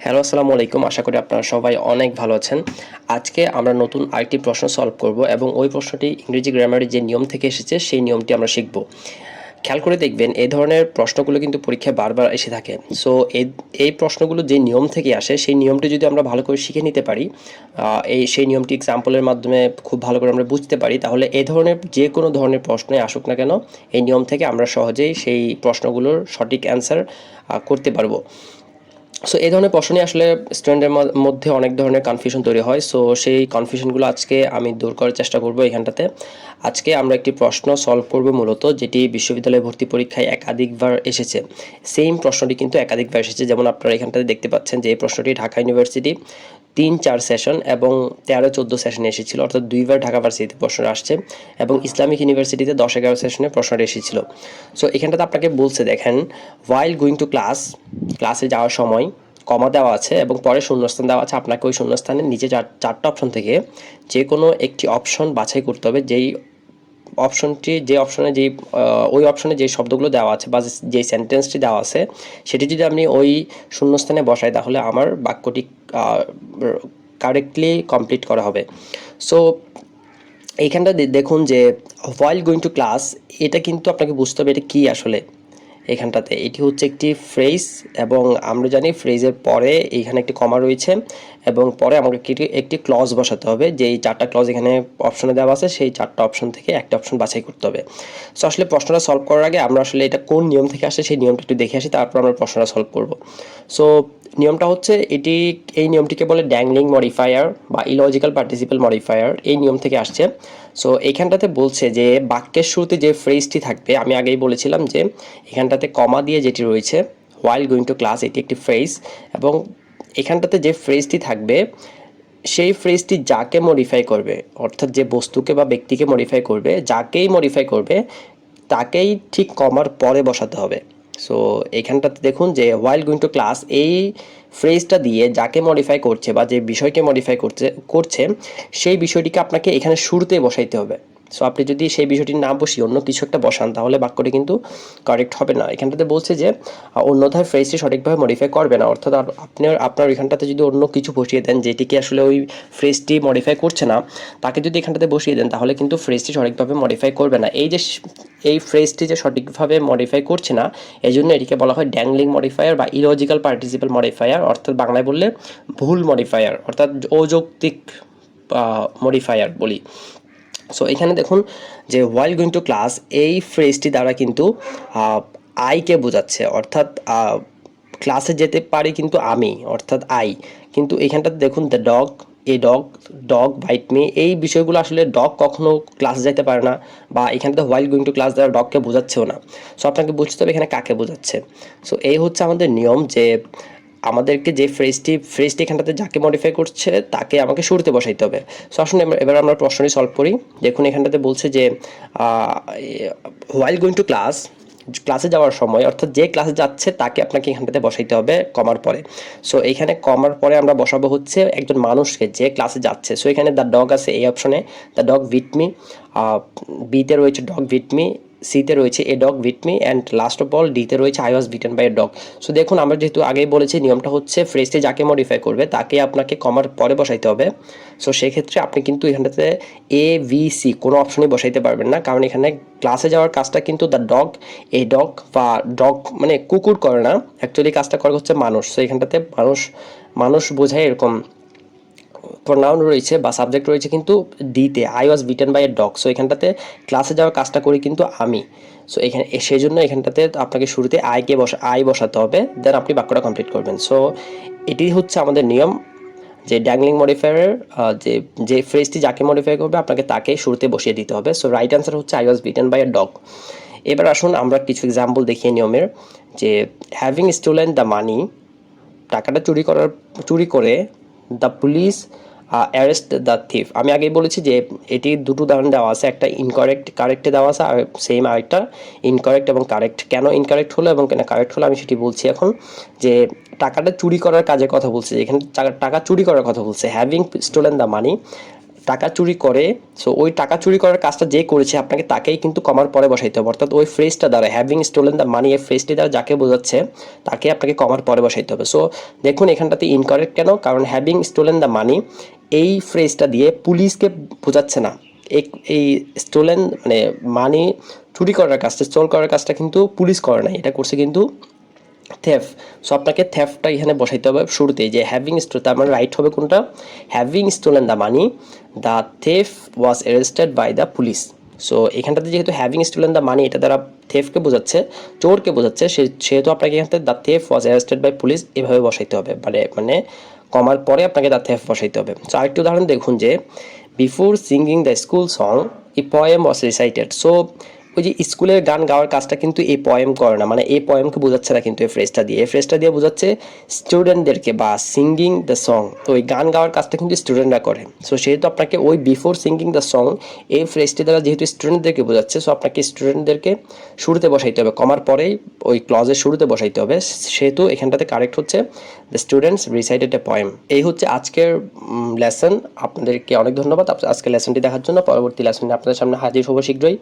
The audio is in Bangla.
হ্যালো, আসসালামু আলাইকুম। আশা করি আপনারা সবাই অনেক ভালো আছেন। আজকে আমরা নতুন আরেকটি প্রশ্ন সলভ করব এবং ওই প্রশ্নটি ইংরেজি গ্রামারের যে নিয়ম থেকে এসেছে সেই নিয়মটি আমরা শিখব। খেয়াল করে দেখবেন এই ধরনের প্রশ্নগুলো কিন্তু পরীক্ষায় বারবার এসে থাকে। সো এই প্রশ্নগুলো যে নিয়ম থেকে আসে সেই নিয়মটি যদি আমরা ভালো করে শিখে নিতে পারি, সেই নিয়মটি এক্সাম্পলের মাধ্যমে খুব ভালো করে আমরা বুঝতে পারি, তাহলে এই ধরনের যে কোনো ধরনের প্রশ্নই আসুক না কেন এই নিয়ম থেকে আমরা সহজেই সেই প্রশ্নগুলোর সঠিক অ্যান্সার করতে পারবো। সো এই ধরনের প্রশ্ন নিয়ে আসলে স্টুডেন্টের মধ্যে অনেক ধরনের কনফিউশন তৈরি হয়। সো সেই কনফিউশনগুলো আজকে আমি দূর করার চেষ্টা করব এখানটাতে। আজকে আমরা একটি প্রশ্ন সলভ করব মূলত, যেটি বিশ্ববিদ্যালয় ভর্তি পরীক্ষায় একাধিকবার এসেছে। সেম প্রশ্নটি কিন্তু একাধিকবার এসেছে, যেমন আপনারা এখানটাতে দেখতে পাচ্ছেন যে এই প্রশ্নটি ঢাকা ইউনিভার্সিটি 3-4 সেশন এবং 13-14 সেশনে এসেছিল, অর্থাৎ দুইবার ঢাকা ভার্সিটিতে প্রশ্নটা আসছে এবং ইসলামিক ইউনিভার্সিটিতে 10-11 সেশনে প্রশ্নটা এসেছিল। সো এখানটাতে আপনাকে বলছে, দেখেন, ওয়াইল গোয়িং টু ক্লাসে যাওয়ার সময় কমা দেওয়া আছে এবং পরে শূন্যস্থান দেওয়া আছে। আপনাকে ওই শূন্যস্থানের নিচে চারটা অপশন থেকে যে কোনো একটি অপশন বাছাই করতে হবে। ওই অপশনে যে শব্দগুলো দেওয়া আছে বা যে সেন্টেন্সটি দেওয়া আছে সেটি যদি আপনি ওই শূন্যস্থানে বসাই, তাহলে আমার বাক্যটি কারেক্টলি কমপ্লিট করা হবে। সো এইখানটা দেখুন যে হোয়াইল গোয়িং টু ক্লাস, এটা কিন্তু আপনাকে বুঝতে হবে এটা কী আসলে। এখানটাতে এটি হচ্ছে একটি ফ্রেজ এবং আমরা জানি ফ্রেজের পরে এইখানে একটি কমা রয়েছে এবং পরে আমাকে একটি ক্লজ বসাতে হবে। যেই চারটা ক্লজ এখানে অপশনে দেওয়া আছে সেই চারটা অপশন থেকে একটা অপশন বাছাই করতে হবে। সো আসলে প্রশ্নটা সলভ করার আগে আমরা আসলে এটা কোন নিয়ম থেকে আসে সেই নিয়মটা একটু দেখে আসি, তারপর আমরা প্রশ্নটা সলভ করব। সো নিয়মটা হচ্ছে এই নিয়মটিকে বলে ড্যাংলিং মডিফায়ার বা ইলজিক্যাল পার্টিসিপল মডিফায়ার, এই নিয়ম থেকে আসছে। সো এইখানটাতে বলছে যে বাক্যের শুরুতে যে ফ্রেজটি থাকবে, আমি আগেই বলেছিলাম যে এখানটাতে কমা দিয়ে যেটি রয়েছে হোয়াইল গোয়িং টু ক্লাস, এটি একটি ফ্রেজ এবং এখানটাতে যে ফ্রেজটি থাকবে সেই ফ্রেজটি যাকে মডিফাই করবে, অর্থাৎ যে বস্তুকে বা ব্যক্তিকে মডিফাই করবে, যাকেই মডিফাই করবে তাকেই ঠিক কমার পরে বসাতে হবে। সো এখানটাতে দেখুন যে হোয়াইল গোয়িং টু ক্লাস, এই ফ্রেজটা দিয়ে যাকে মডিফাই করছে বা যে বিষয়কে মডিফাই করছে সেই বিষয়টিকে আপনাকে এখানে শুরুতেই বসাইতে হবে। সো আপনি যদি সেই বিষয়টি না বসিয়ে অন্য কিছু একটা বসান তাহলে বাক্যটি কিন্তু কারেক্ট হবে না। এখানটাতে বলছে যে অন্যথায় ফ্রেজটি সঠিকভাবে মডিফাই করবে না, অর্থাৎ আপনার এখানটাতে যদি অন্য কিছু বসিয়ে দেন যেটিকে আসলে ওই ফ্রেজটি মডিফাই করছে না, তাকে যদি এখানটাতে বসিয়ে দেন তাহলে কিন্তু ফ্রেজটি সঠিকভাবে মডিফাই করবে না। এই ফ্রেজটি যে সঠিকভাবে মডিফাই করছে না, এই জন্য এটিকে বলা হয় ড্যাংলিং মডিফায়ার বা ইলজিক্যাল পার্টিসিপল মডিফায়ার, অর্থাৎ বাংলায় বললে ভুল মডিফায়ার, অর্থাৎ অযৌক্তিক মডিফায়ার বলি। সো এখানে দেখুন যে হোয়াইল গোয়িং টু ক্লাস, এই ফ্রেজটি দ্বারা কিন্তু আইকে বোঝাচ্ছে, অর্থাৎ ক্লাসে যেতে পারি কিন্তু আমি, অর্থাৎ আই। কিন্তু এখানটাতে দেখুন the dog, dog bite me, এই বিষয়গুলো আসলে ডগ কখনো ক্লাসে যেতে পারে না, বা এখানটাতে হোয়াইল গোয়িং টু ক্লাস দ্বারা ডগকে বোঝাচ্ছেও না। সো আপনাকে বুঝতে হবে এখানে কাকে বোঝাচ্ছে। সো এই হচ্ছে আমাদের নিয়ম যে আমাদেরকে যে ফ্রেজটি এখানটাতে যাকে মডিফাই করছে তাকে আমাকে শুরুতে বসাইতে হবে। সো আসুন এবার আমরা প্রশ্নটি সলভ করি। দেখুন এখানটাতে বলছে যে হোয়াইল গোয়িং টু ক্লাসে যাওয়ার সময়, অর্থাৎ যে ক্লাসে যাচ্ছে তাকে আপনাকে এখানটাতে বসাইতে হবে কমার পরে। সো এইখানে কমার পরে আমরা বসাবো হচ্ছে একজন মানুষকে যে ক্লাসে যাচ্ছে। সো এখানে দ্য ডগ আছে এই অপশনে, দ্য ডগ উইথ মি, বিতে রয়েছে ডগ উইথ মি, সিতে রয়েছে a dog with me, and last of all ডিতে রয়েছে I was bitten by a dog. So দেখুন আমরা যেহেতু আগেই বলেছি নিয়মটা হচ্ছে ফ্রেজটি যাকে মডিফাই করবে তাকে আপনাকে কমার পরে বসাইতে হবে। সো সেক্ষেত্রে আপনি কিন্তু এখানটাতে এ ভি সি কোনো অপশনই বসাইতে পারবেন না, কারণ এখানে ক্লাসে যাওয়ার কাজটা কিন্তু দ্য ডগ, এ ডগ বা ডগ মানে কুকুর করে না, অ্যাকচুয়ালি কাজটা করে হচ্ছে মানুষ। সো এখানটাতে মানুষ বোঝায় এরকম প্রোনাউন রয়েছে বা সাবজেক্ট রয়েছে কিন্তু ডিতে, I was bitten by a dog. So এখানটাতে ক্লাসে যাওয়ার কাজটা করি কিন্তু আমি। সো এখানে সেই জন্য এখানটাতে আপনাকে শুরুতে আই বসাতে হবে, দেন আপনি বাক্যটা কমপ্লিট করবেন। সো এটি হচ্ছে আমাদের নিয়ম যে ড্যাংলিং মডিফায়ারের যে ফ্রেজটি যাকে মডিফাই করবে আপনাকে তাকে শুরুতে বসিয়ে দিতে হবে। সো রাইট অ্যান্সার হচ্ছে I was bitten by a dog. এবার আসুন আমরা কিছু এক্সাম্পল দেখিয়ে নিয়মের, যে হ্যাভিং স্টোলেন দ্য মানি, টাকাটা চুরি করে the police arrest the thief. আমি আগেই বলেছি যে এটি দুটো উদাহরণ দেওয়া আছে, একটা কারেক্টে দেওয়া আছে আর সেম আরেকটা ইনকারেক্ট এবং কারেক্ট। কেন ইনকারেক্ট হলো এবং কেন কারেক্ট হলো আমি সেটি বলছি এখন। যে টাকাটা চুরি করার কাজের কথা বলছে, এখানে টাকা চুরি করার কথা বলছে, হ্যাভিং স্টোলেন দ্য মানি, টাকা চুরি করে, সো ওই টাকা চুরি করার কাজটা যে করেছে আপনাকে তাকেই কিন্তু কমার পরে বসাইতে হবে। অর্থাৎ ওই ফ্রেজটা দ্বারা, হ্যাভিং স্টোলেন দ্য মানি, এই ফ্রেজটি দ্বারা যাকে বোঝাচ্ছে তাকে আপনাকে কমার পরে বসাইতে হবে। সো দেখুন এখানটাতে ইনকারেক্ট কেন, কারণ হ্যাভিং স্টোলেন দ্য মানি এই ফ্রেজটা দিয়ে পুলিশকে বোঝাচ্ছে না। এই স্টোলেন মানে মানি চুরি করার কাজটা, স্টোল করার কাজটা কিন্তু পুলিশ করে নাই, এটা করছে কিন্তু থেফ। সো আপনাকে থেফটা এখানে বসাইতে হবে শুরুতেই, যে হ্যাভিং স্টোল, তার মানে রাইট হবে কোনটা, having stolen the money the thief was arrested by the police. So এখানটাতে যেহেতু হ্যাভিং স্টোলেন দ্য মানি এটা দ্বারা থেফকে বোঝাচ্ছে, চোরকে বোঝাচ্ছে, সেহেতু আপনাকে এখান থেকে the thief was arrested by police এভাবে বসাইতে হবে, মানে কমার পরে আপনাকে দ্য থেফ বসাইতে হবে। সো আরেকটি উদাহরণ দেখুন যে before singing the school song a poem was recited. So ওই যে স্কুলের গান গাওয়ার কাজটা কিন্তু এই পোয়েম করে না, মানে এই পোয়েমকে বোঝাচ্ছে না কিন্তু এই ফ্রেজটা দিয়ে, এই ফ্রেজটা দিয়ে বোঝাচ্ছে স্টুডেন্টদেরকে, বা সিঙ্গিং দ্য সং, তো ওই গান গাওয়ার কাজটা কিন্তু স্টুডেন্টরা করে। সো সেহেতু আপনাকে ওই বিফোর সিঙ্গিং দ্য সং এই ফ্রেজটি দ্বারা যেহেতু স্টুডেন্টদেরকে বোঝাচ্ছে, সো আপনাকে স্টুডেন্টদেরকে শুরুতে বসাইতে হবে, কমার পরেই ওই ক্লজের শুরুতে বসাইতে হবে। সেহেতু এখানটাতে কারেক্ট হচ্ছে the students recited a poem. এই হচ্ছে আজকের লেসন। আপনাদেরকে অনেক ধন্যবাদ আজকের লেসনটি দেখার জন্য। পরবর্তী লেসনে আপনাদের সামনে হাজির হবো শীঘ্রই।